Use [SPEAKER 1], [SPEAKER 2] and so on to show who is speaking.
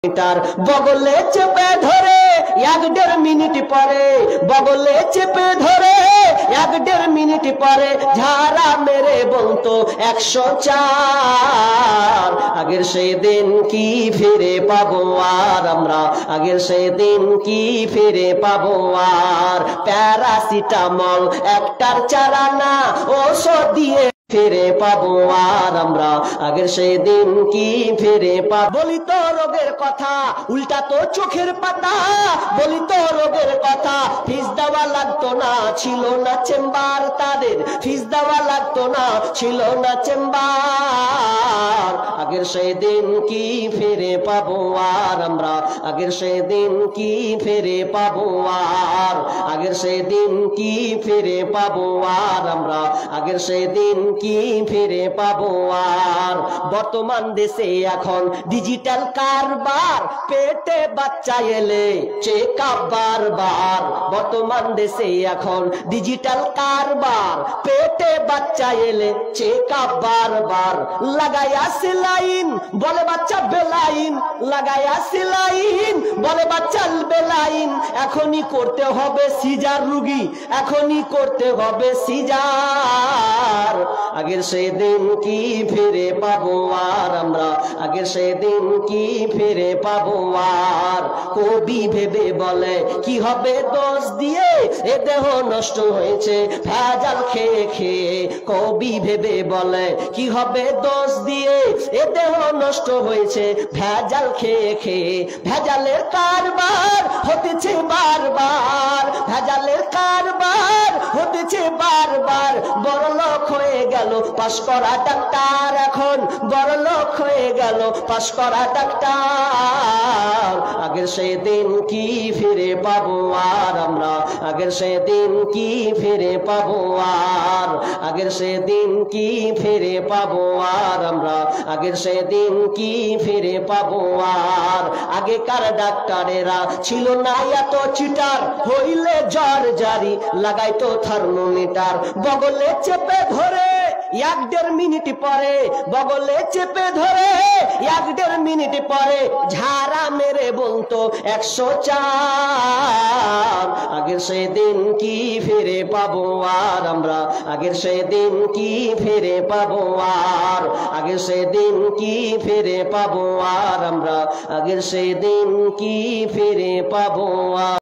[SPEAKER 1] Metre বগলে চেপে ধরে 1-1.5 মিনিট পরে বগলে চেপে ধরে 1-1.5 মিনিট পরে ঝাড়া মেরে বলতো 104। আগের সেই দিন কি ফিরে পাবো আর আমরা, আগের সেই দিন কি ফিরে পাবো আর। প্যারাসিটামল একটার চারানা ওষুধ দিয়ে ফিরে পাবো আর আমরা, আগের সেই দিন কি ফিরে পাবো। বলি তো রোগের কথা উল্টা তো চোখের পাতা, বলি তো রোগের কথা ফিস দেওয়া লাগতো না, ছিল না চেম্বার তাদের, ফিস দেওয়া লাগতো না, ছিল না চেম্বার। আগের সেই দিন কি ফিরে পাবো আর আমরা, আগের সেই দিন কি ফিরে পাবো আর। আগের সেই দিন কি ফিরে পাবো আর আমরা, আগের সেই দিন কি ফিরে পাবো আর। বর্তমান দেশে এখন ডিজিটাল কারবার, পেটে বাচ্চা এলে চেক আপ বারবার। বর্তমান দেশে এখন ডিজিটাল কারবার, পেটে বাচ্চা এলে চেক আপ বারবার। লাগায়া সেলাইন বলে বাচ্চা বেলাইন, লাগায়া সেলাইন বলে বাচ্চা বেলাইন। এখনই করতে হবে সিজার রুগী, এখনই করতে হবে সিজার। আগের সেই দিন কি ফিরে পাবো আর আমরা, আগের সেই দিন কি ফিরে পাবো আর। কবি ভেবে বলে কি হবে দোষ দিয়ে, এ দেহ নষ্ট হয়েছে ভেজাল খেয়ে খেয়ে। কবি ভেবে বলে কি হবে দোষ দিয়ে, এ দেহ নষ্ট হয়েছে ভেজাল খেয়ে খেয়ে। ভেজালের কারবার হতেছে বারবার, ভেজালের কারবার হতেছে বারবার। বড়লোক হয়ে গেল পাশ করা ডাক্তার, এখন বড়লোক হয়ে গেল পাশ করা ডাক্তার। আগের সেই দিন কি ফিরে পাবো আর আমরা, আগের সেই দিন কি ফিরে পাবো আর। আগের সেই দিন কি ফিরে পাবো আর আমরা, আগের সেই দিন কি ফিরে পাবো আর। আগেকার ডাক্তারেরা ছিল না এত চিটার, হইলে জ্বর জারি লাগাইতো থার্মোমিটার। বগলে চেপে ধরে 1-1.5 মিনিট পরে, বগলে চেপে ধরে 1-1.5 মিনিট পরে ঝাড়া মেরে বলতো 104। আগের সেই দিন কি ফিরে পাবো আর আমরা, আগের সেই দিন কি ফিরে পাবো আর। আগের সেই দিন কি ফিরে পাবো আর আমরা, আগের সেই দিন কি ফিরে পাবো আর।